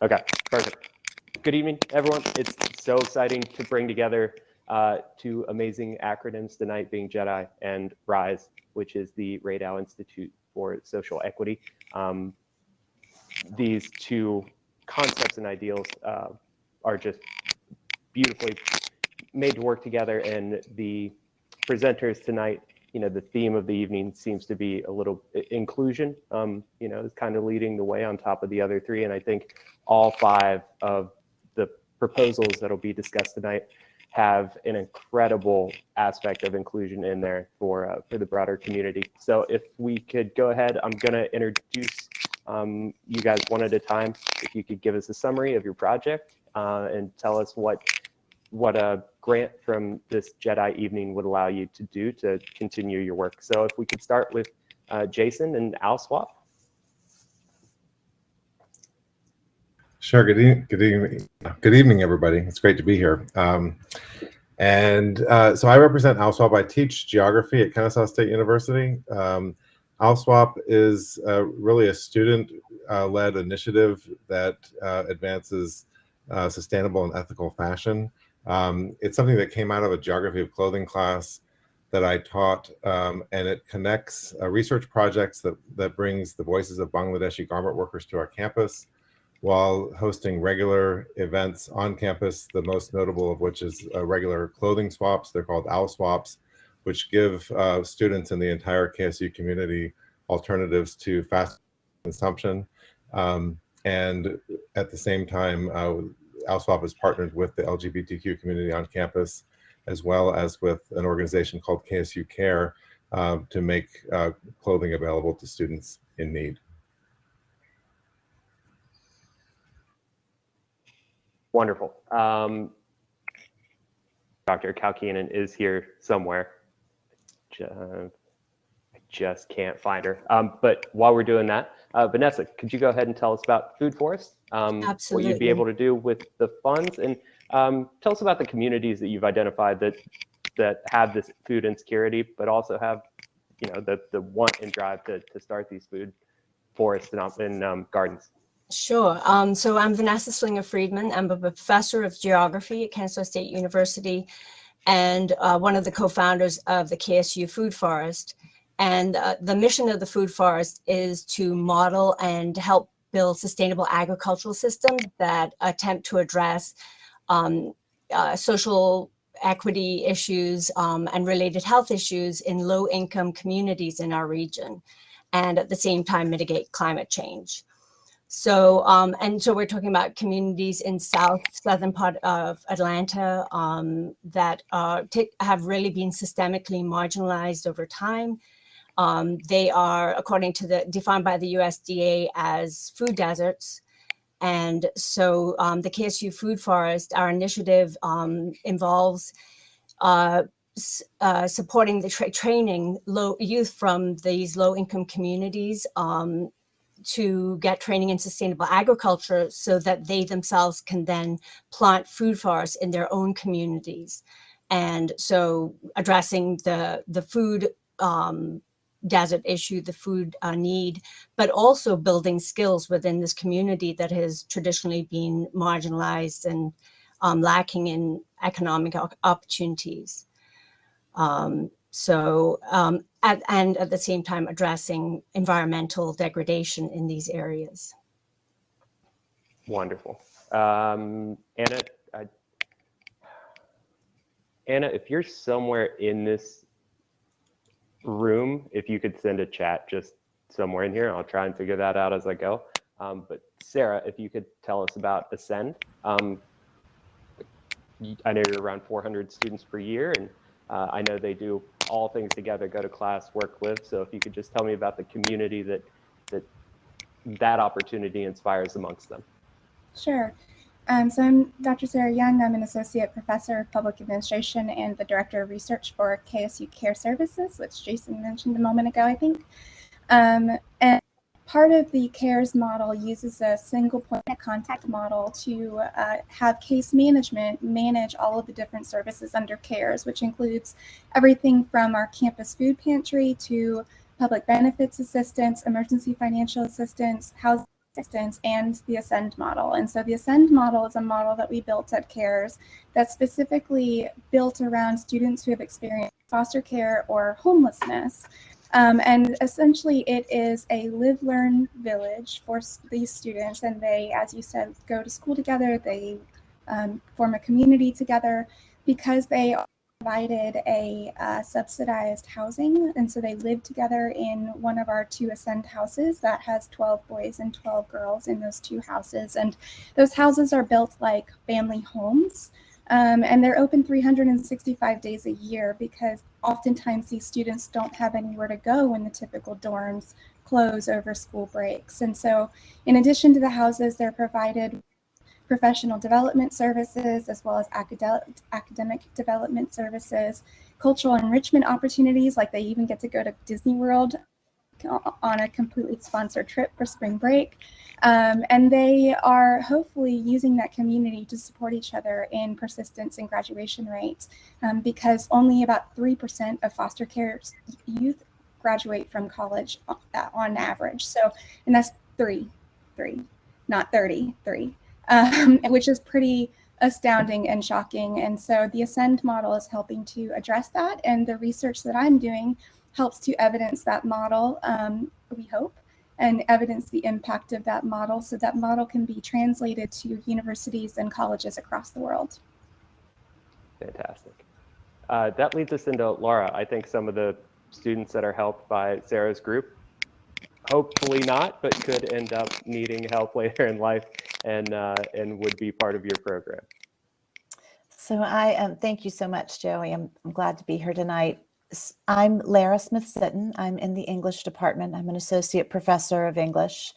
Okay, perfect. Good evening, everyone. It's so exciting to bring together two amazing acronyms tonight, being JEDI and RISE, which is the Radow Institute for Social Equity. These two concepts and ideals are just beautifully made to work together, and the presenters tonight, the theme of the evening seems to be a little inclusion, is kind of leading the way on top of the other three. And I think all five of the proposals that'll be discussed tonight have an incredible aspect of inclusion in there for the broader community. So if we could go ahead, I'm going to introduce you guys one at a time. If you could give us a summary of your project and tell us what a grant from this JEDI evening would allow you to do to continue your work. So if we could start with Jason and OwlSwap. Sure. Good evening, everybody. It's great to be here. So I represent OwlSwap. I teach geography at Kennesaw State University. OwlSwap is really a student-led initiative that advances sustainable and ethical fashion. It's something that came out of a geography of clothing class that I taught, and it connects research projects that brings the voices of Bangladeshi garment workers to our campus, while hosting regular events on campus, the most notable of which is regular clothing swaps. They're called OwlSwaps, which give students in the entire KSU community alternatives to fast consumption. And at the same time, OwlSwap is partnered with the LGBTQ community on campus, as well as with an organization called KSU Care to make clothing available to students in need. Wonderful. Dr. Kalkin is here somewhere. I just can't find her. But while we're doing that, Vanessa, could you go ahead and tell us about Food Forest? Absolutely. What you'd be able to do with the funds, and tell us about the communities that you've identified that have this food insecurity, but also have the want and drive to start these food forests and gardens. Sure. So I'm Vanessa SlingerFriedman. I'm a professor of geography at Kennesaw State University and one of the co-founders of the KSU Food Forest. And the mission of the Food Forest is to model and help build sustainable agricultural systems that attempt to address social equity issues and related health issues in low-income communities in our region, and at the same time mitigate climate change. So, so we're talking about communities in southern part of Atlanta that have really been systemically marginalized over time. They are, according to defined by the USDA as food deserts. And so the KSU Food Forest, our initiative involves supporting the training youth from these low-income communities to get training in sustainable agriculture so that they themselves can then plant food forests in their own communities. And so addressing the food desert issue, the food need, but also building skills within this community that has traditionally been marginalized and lacking in economic opportunities. And at the same time addressing environmental degradation in these areas. Wonderful. Anna, if you're somewhere in this room, if you could send a chat just somewhere in here, I'll try and figure that out as I go. But Sarah, if you could tell us about Ascend. I know you're around 400 students per year, and I know they do all things together, go to class, work, live. So if you could just tell me about the community that opportunity inspires amongst them. Sure. So I'm Dr. Sarah Young. I'm an associate professor of public administration and the director of research for KSU Care Services, which Jason mentioned a moment ago, I think. And part of the CARES model uses a single point of contact model to have case management manage all of the different services under CARES, which includes everything from our campus food pantry to public benefits assistance, emergency financial assistance, housing assistance and the Ascend model. And so the Ascend model is a model that we built at CARES that's specifically built around students who have experienced foster care or homelessness. And essentially it is a live-learn village for these students. And they, as you said, go to school together, they form a community together because they are provided a subsidized housing, and so they live together in one of our 2 Ascend houses that has 12 boys and 12 girls in those 2 houses, and those houses are built like family homes, and they're open 365 days a year because oftentimes these students don't have anywhere to go when the typical dorms close over school breaks. And so in addition to the houses, they're provided professional development services, as well as academic development services, cultural enrichment opportunities, like they even get to go to Disney World on a completely sponsored trip for spring break. And they are hopefully using that community to support each other in persistence and graduation rates, because only about 3% of foster care youth graduate from college on average. So, and that's three, not 33. Which is pretty astounding and shocking. And so the Ascend model is helping to address that. And the research that I'm doing helps to evidence that model, we hope, and evidence the impact of that model so that model can be translated to universities and colleges across the world. Fantastic. That leads us into Lara. I think some of the students that are helped by Sarah's group, hopefully not, but could end up needing help later in life and would be part of your program. So thank you so much, Joey. I'm glad to be here tonight. I'm Lara Smithson. I'm in the English department. I'm an associate professor of English.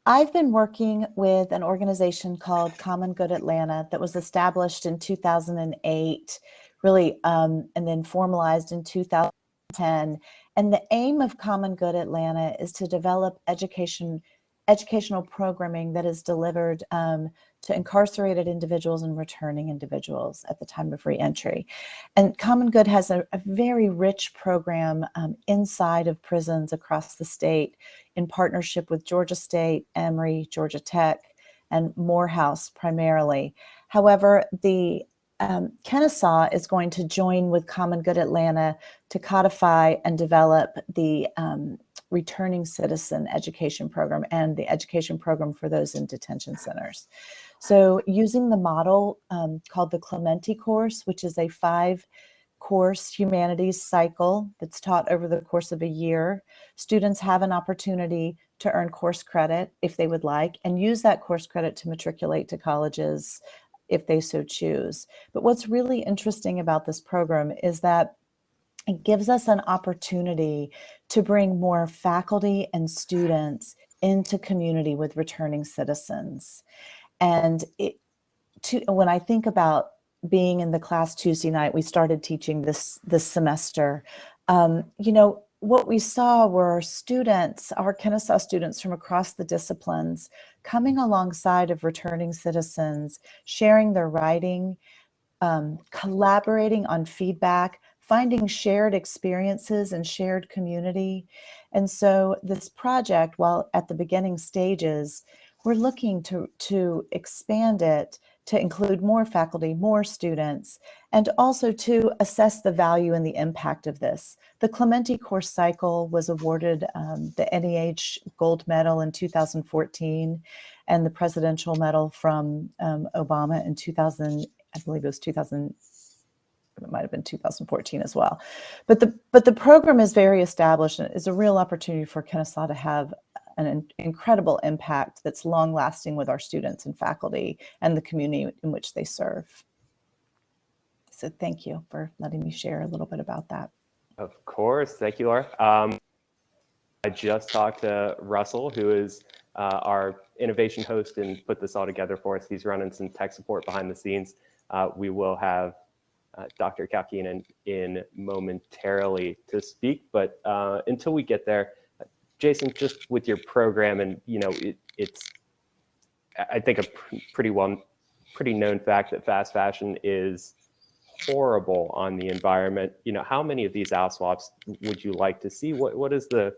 I've been working with an organization called Common Good Atlanta that was established in 2008, really, and then formalized in 2010. And the aim of Common Good Atlanta is to develop educational programming that is delivered to incarcerated individuals and returning individuals at the time of reentry. And Common Good has a very rich program inside of prisons across the state in partnership with Georgia State, Emory, Georgia Tech, and Morehouse primarily. However, the Kennesaw is going to join with Common Good Atlanta to codify and develop the returning citizen education program and the education program for those in detention centers. So using the model called the Clementi course, which is a 5-course humanities cycle that's taught over the course of a year, students have an opportunity to earn course credit if they would like, and use that course credit to matriculate to colleges if they so choose. But what's really interesting about this program is that it gives us an opportunity to bring more faculty and students into community with returning citizens. And when I think about being in the class Tuesday night, we started teaching this semester. What we saw were students, our Kennesaw students from across the disciplines, coming alongside of returning citizens, sharing their writing, collaborating on feedback, finding shared experiences and shared community. And so this project, while at the beginning stages, we're looking to expand it to include more faculty, more students, and also to assess the value and the impact of this. The Clementi course cycle was awarded the NEH Gold Medal in 2014 and the Presidential Medal from Obama in 2000, I believe it was 2000, it might have been 2014 as well. But the program is very established and is a real opportunity for Kennesaw to have an incredible impact that's long lasting with our students and faculty and the community in which they serve. So thank you for letting me share a little bit about that. Of course. Thank you, Lara. I just talked to Russell, who is our innovation host and put this all together for us. He's running some tech support behind the scenes. We will have Dr. Kalkin in momentarily to speak, but until we get there, Jason, just with your program, and it's I think a pretty known fact that fast fashion is horrible on the environment. How many of these OwlSwaps would you like to see? What is the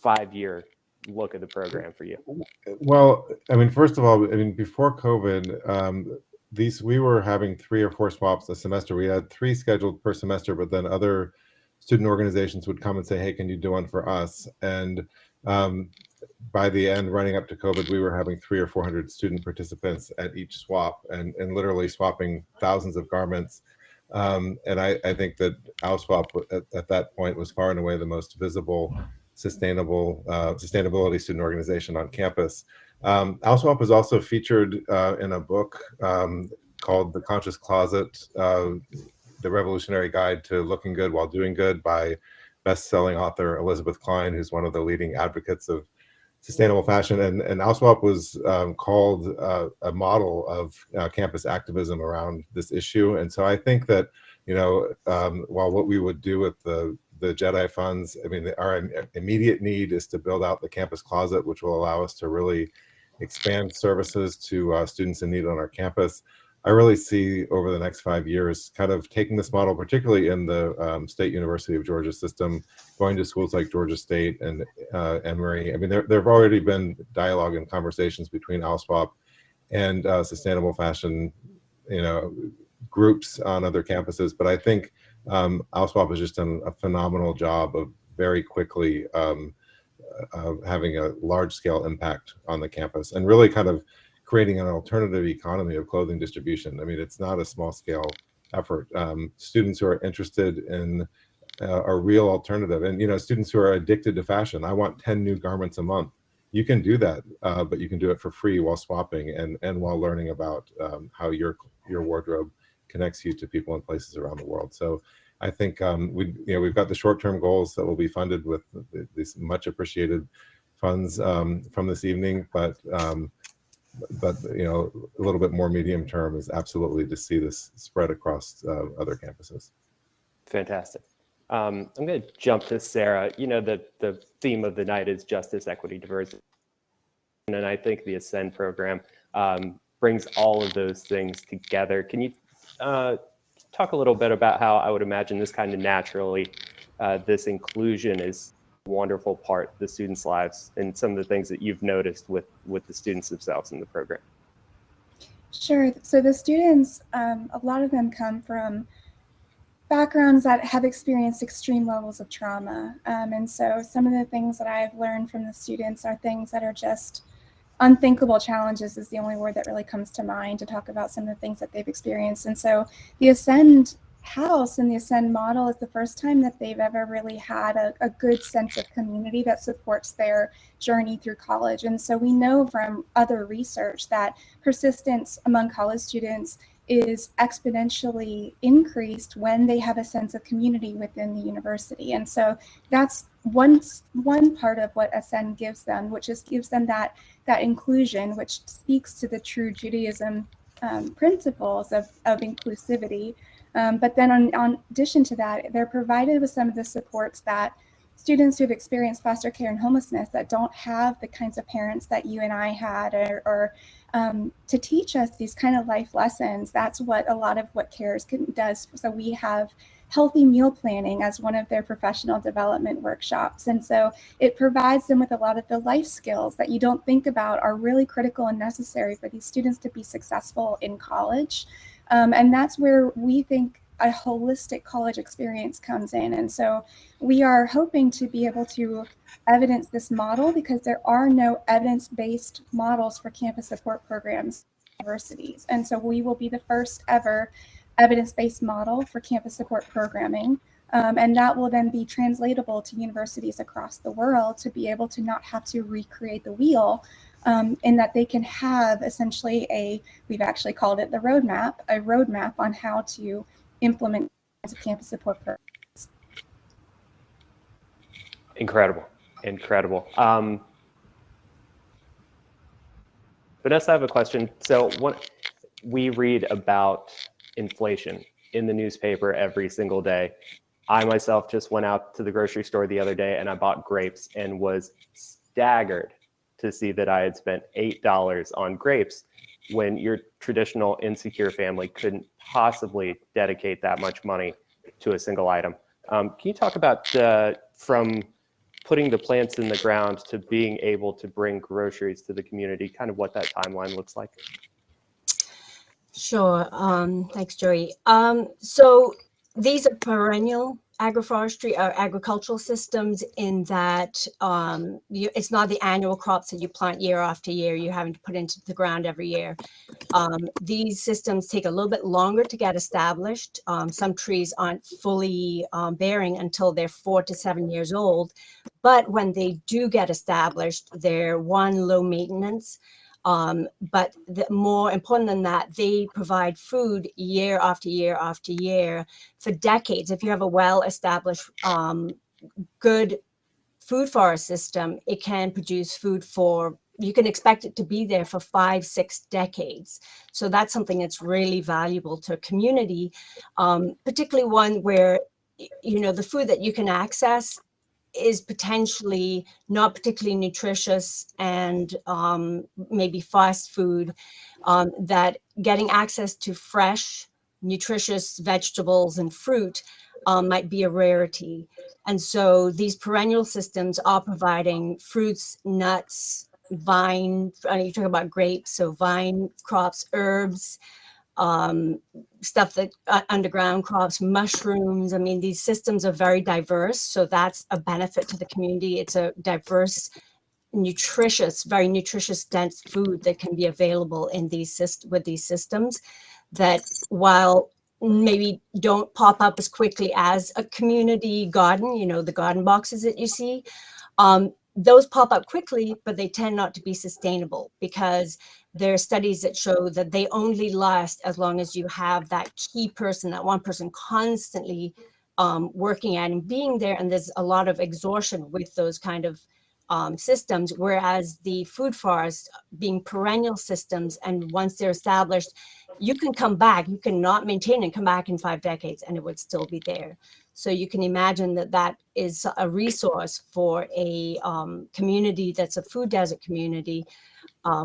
5-year look at the program for you? Well, I mean, first of all, I mean, before COVID, we were having 3 or 4 swaps a semester. We had 3 scheduled per semester, but then other student organizations would come and say, "Hey, can you do one for us?" And by the end, running up to COVID, we were having 300 or 400 student participants at each swap, and literally swapping thousands of garments. And I think that OwlSwap at that point was far and away the most visible sustainability student organization on campus. OwlSwap was also featured in a book called The Conscious Closet, The Revolutionary Guide to Looking Good While Doing Good by best-selling author Elizabeth Klein, who's one of the leading advocates of sustainable fashion. And OwlSwap was called a model of campus activism around this issue. And so I think that, while what we would do with the JEDI funds, I mean, our immediate need is to build out the campus closet, which will allow us to really expand services to students in need on our campus. I really see over the next 5 years kind of taking this model, particularly in the State University of Georgia system, going to schools like Georgia State and Emory. I mean, there have already been dialogue and conversations between OwlSwap and sustainable fashion, groups on other campuses. But I think OwlSwap has just done a phenomenal job of very quickly having a large-scale impact on the campus and really kind of creating an alternative economy of clothing distribution. I mean, it's not a small-scale effort. Students who are interested in a real alternative, and students who are addicted to fashion. I want 10 new garments a month. You can do that, but you can do it for free while swapping and while learning about how your wardrobe connects you to people and places around the world. So I think we've got the short-term goals that will be funded with these much appreciated funds from this evening, but a little bit more medium term is absolutely to see this spread across other campuses. Fantastic. I'm going to jump to Sarah. The theme of the night is justice, equity, diversity. And I think the Ascend program brings all of those things together. Can you talk a little bit about how I would imagine this kind of naturally, this inclusion is a wonderful part of the students' lives and some of the things that you've noticed with the students themselves in the program? Sure. So the students, a lot of them come from backgrounds that have experienced extreme levels of trauma. And so some of the things that I've learned from the students are things that are just unthinkable challenges is the only word that really comes to mind to talk about some of the things that they've experienced. And so the Ascend house and the Ascend model is the first time that they've ever really had a good sense of community that supports their journey through college. And so we know from other research that persistence among college students is exponentially increased when they have a sense of community within the university. And so that's one part of what Ascend gives them, which is gives them that inclusion, which speaks to the true Judaism principles of inclusivity. But then on addition to that, they're provided with some of the supports that students who have experienced foster care and homelessness that don't have the kinds of parents that you and I had or to teach us these kind of life lessons. That's what a lot of what CARES does. So we have healthy meal planning as one of their professional development workshops. And so it provides them with a lot of the life skills that you don't think about are really critical and necessary for these students to be successful in college. And that's where we think a holistic college experience comes in. And so we are hoping to be able to evidence this model because there are no evidence-based models for campus support programs at universities. And so we will be the first ever evidence-based model for campus support programming. And that will then be translatable to universities across the world to be able to not have to recreate the wheel, in that they can have essentially we've actually called it a roadmap on how to implement campus support programs. Incredible. Vanessa, I have a question. So we read about inflation in the newspaper every single day. I myself just went out to the grocery store the other day and I bought grapes and was staggered to see that I had spent $8 on grapes when your traditional insecure family couldn't possibly dedicate that much money to a single item. Can you talk about from putting the plants in the ground to being able to bring groceries to the community, kind of what that timeline looks like? Sure. Thanks, Joey. So these are perennial agroforestry or agricultural systems in that it's not the annual crops that you plant year after year. You're having to put into the ground every year. These systems take a little bit longer to get established. Some trees aren't fully bearing until they're 4 to 7 years old. But when they do get established, they're low maintenance. But more important than that, they provide food year after year after year for decades. If you have a well-established, good food forest system, it can produce food you can expect it to be there for 5-6 decades. So that's something that's really valuable to a community, particularly one where, the food that you can access is potentially not particularly nutritious and maybe fast food, that getting access to fresh, nutritious vegetables and fruit might be a rarity. And so these perennial systems are providing fruits, nuts, you talk about grapes, so vine crops, herbs, stuff that underground crops, mushrooms. I mean, these systems are very diverse, so that's a benefit to the community. It's a diverse, very nutritious, dense food that can be available in with these systems that, while maybe don't pop up as quickly as a community garden, the garden boxes that you see, those pop up quickly, but they tend not to be sustainable because there are studies that show that they only last as long as you have that key person, that one person constantly working at and being there. And there's a lot of exhaustion with those kind of systems, whereas the food forests being perennial systems, and once they're established, you can come back, you cannot maintain and come back in 5 decades and it would still be there. So you can imagine that is a resource for a community that's a food desert community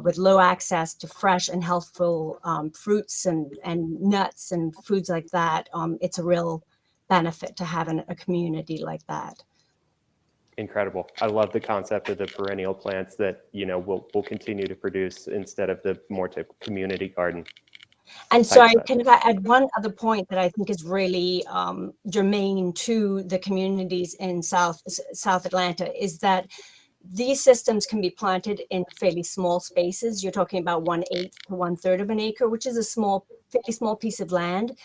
with low access to fresh and healthful fruits and nuts and foods like that. It's a real benefit to having a community like that. Incredible. I love the concept of the perennial plants that, will continue to produce instead of the more typical community garden. And so I kind of add one other point that I think is really germane to the communities in South Atlanta is that these systems can be planted in fairly small spaces. You're talking about 1/8 to 1/3 of an acre, which is a fairly small piece of land.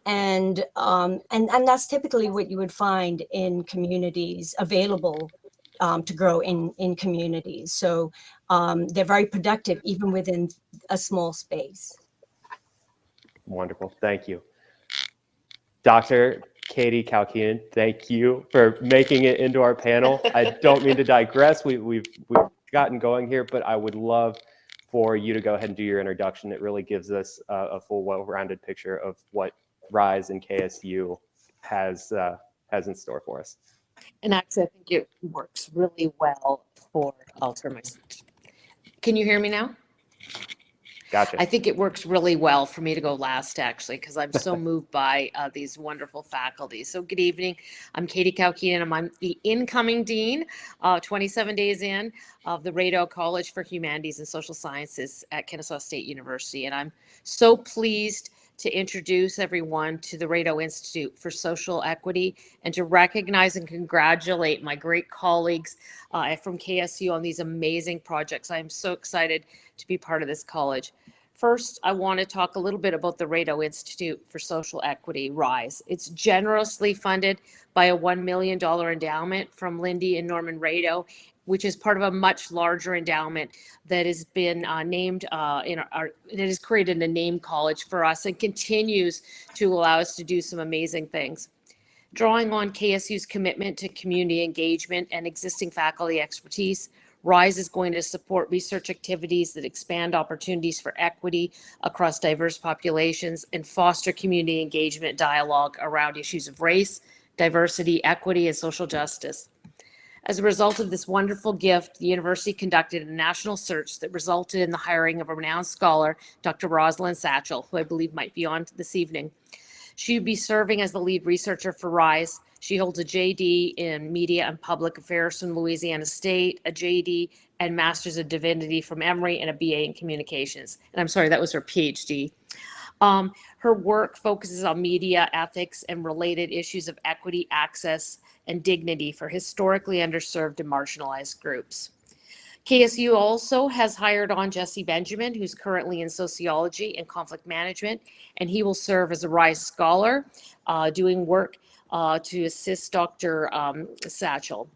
And that's typically what you would find in communities available to grow in communities. So they're very productive even within a small space. Wonderful. Thank you. Dr. Katie Kalkin, thank you for making it into our panel. I don't mean to digress. We've gotten going here, but I would love for you to go ahead and do your introduction. It really gives us a full, well-rounded picture of what RISE and KSU has in store for us. And actually, I think it works really well I'll turn my, can you hear me now? Gotcha. I think it works really well for me to go last, actually, because I'm so moved by these wonderful faculty. So good evening. I'm Katie Kalkin, and I'm the incoming dean, 27 days in, of the Radow College for Humanities and Social Sciences at Kennesaw State University. And I'm so pleased to introduce everyone to the Radow Institute for Social Equity and to recognize and congratulate my great colleagues from KSU on these amazing projects. I am so excited to be part of this college. First, I want to talk a little bit about the Radow Institute for Social Equity, RISE. It's generously funded by a $1 million endowment from Lindy and Norman Radow, which is part of a much larger endowment that has been named that has created a name college for us and continues to allow us to do some amazing things. Drawing on KSU's commitment to community engagement and existing faculty expertise, RISE is going to support research activities that expand opportunities for equity across diverse populations and foster community engagement dialogue around issues of race, diversity, equity, and social justice. As a result of this wonderful gift, the university conducted a national search that resulted in the hiring of a renowned scholar, Dr. Rosalind Satchel, who I believe might be on this evening. She would be serving as the lead researcher for RISE. She holds a JD in Media and Public Affairs from Louisiana State, a JD and Masters of Divinity from Emory, and a BA in Communications. And I'm sorry, that was her PhD. Her work focuses on media ethics and related issues of equity, access, and dignity for historically underserved and marginalized groups. KSU also has hired on Jesse Benjamin, who's currently in sociology and conflict management, and he will serve as a RISE scholar, doing work to assist Dr. Satchel.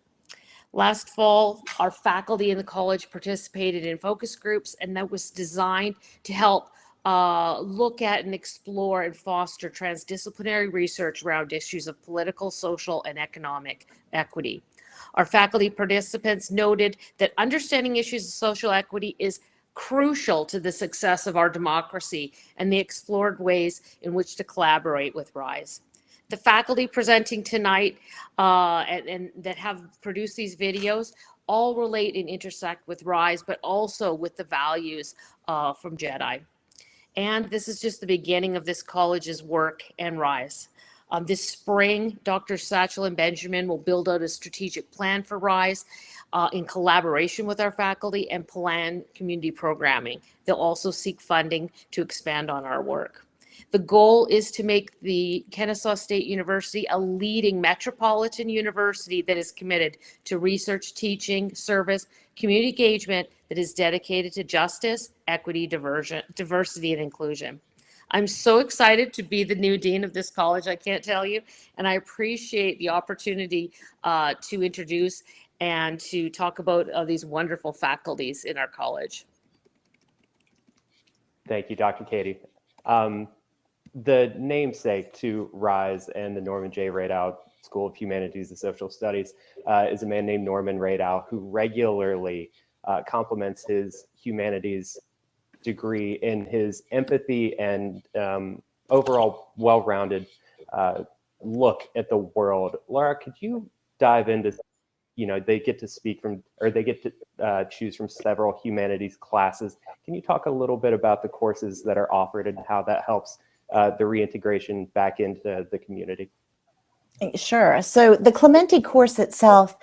Last fall, our faculty in the college participated in focus groups, and that was designed to help look at and explore and foster transdisciplinary research around issues of political, social, and economic equity. Our faculty participants noted that understanding issues of social equity is crucial to the success of our democracy, and they explored ways in which to collaborate with RISE. The faculty presenting tonight and that have produced these videos all relate and intersect with RISE, but also with the values from JEDI. And this is just the beginning of this college's work and RISE. This spring, Dr. Satchel and Benjamin will build out a strategic plan for RISE in collaboration with our faculty and plan community programming. They'll also seek funding to expand on our work. The goal is to make the Kennesaw State University a leading metropolitan university that is committed to research, teaching, service, community engagement that is dedicated to justice, equity, diversity, and inclusion. I'm so excited to be the new dean of this college, I can't tell you, and I appreciate the opportunity to introduce and to talk about these wonderful faculties in our college. Thank you, Dr. Katie. The namesake to RISE and the Norman J. Radow School of Humanities and Social Studies is a man named Norman Radow, who regularly complements his humanities degree in his empathy and overall well-rounded look at the world. Lara, could you dive into, they get to speak from, or they get to choose from several humanities classes. Can you talk a little bit about the courses that are offered and how that helps the reintegration back into the community? Sure. So the Clementi course itself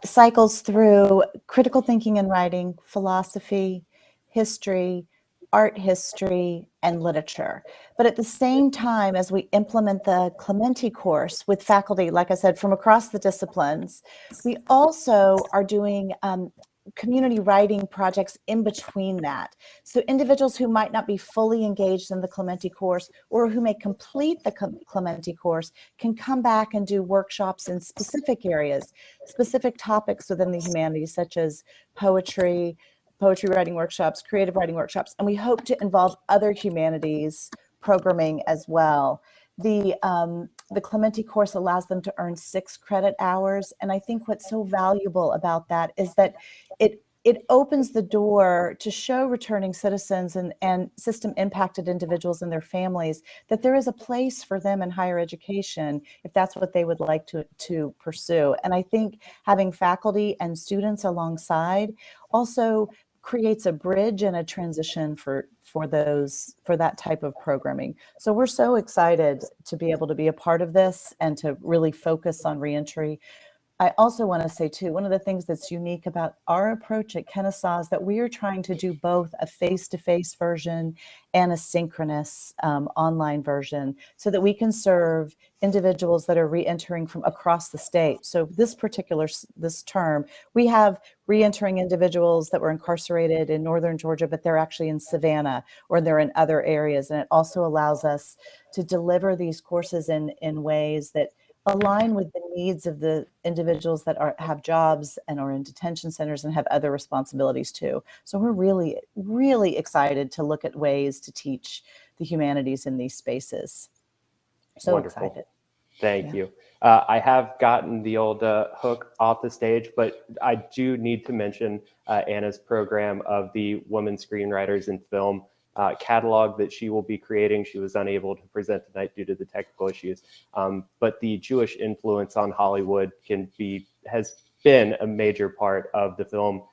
cycles through critical thinking and writing, philosophy, history, art history, and literature. But at the same time, as we implement the Clementi course with faculty, like I said, from across the disciplines, we also are doing community writing projects in between that. So individuals who might not be fully engaged in the Clementi course or who may complete the Clementi course can come back and do workshops in specific areas, specific topics within the humanities, such as poetry writing workshops, creative writing workshops, and we hope to involve other humanities programming as well. The Clementi course allows them to earn 6 credit hours, and I think what's so valuable about that is that it opens the door to show returning citizens and system impacted individuals and their families that there is a place for them in higher education if that's what they would like to pursue. And I think having faculty and students alongside also creates a bridge and a transition for that type of programming. So we're so excited to be able to be a part of this and to really focus on reentry. I also want to say too, one of the things that's unique about our approach at Kennesaw is that we are trying to do both a face-to-face version and a synchronous online version so that we can serve individuals that are re-entering from across the state. So this term, we have re-entering individuals that were incarcerated in northern Georgia, but they're actually in Savannah or they're in other areas. And it also allows us to deliver these courses in ways that align with the needs of the individuals that have jobs and are in detention centers and have other responsibilities too. So we're really, really excited to look at ways to teach the humanities in these spaces. So Wonderful. Excited. Thank you. I have gotten the old hook off the stage, but I do need to mention Anna's program of the Women Screenwriters in Film catalog that she will be creating. She was unable to present tonight due to the technical issues, but the Jewish influence on Hollywood has been a major part of the film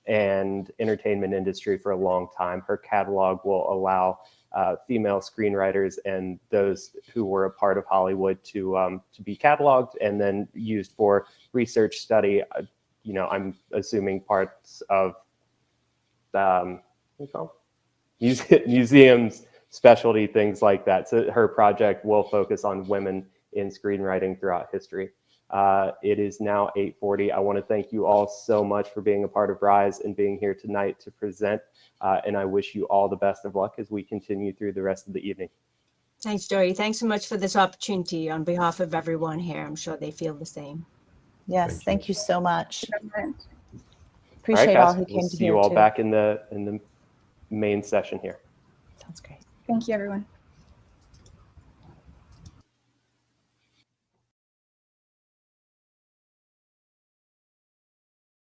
and entertainment industry for a long time. Her catalog will allow female screenwriters and those who were a part of Hollywood to be cataloged and then used for research study. I'm assuming parts of what do you call them? Museums, specialty, things like that. So her project will focus on women in screenwriting throughout history. It is now 8:40. I want to thank you all so much for being a part of RISE and being here tonight to present. And I wish you all the best of luck as we continue through the rest of the evening. Thanks, Joey. Thanks so much for this opportunity on behalf of everyone here. I'm sure they feel the same. Yes, thank you so much. Appreciate all who came We'll to see hear you all too. back in the main session here. Sounds great. Thank you, everyone.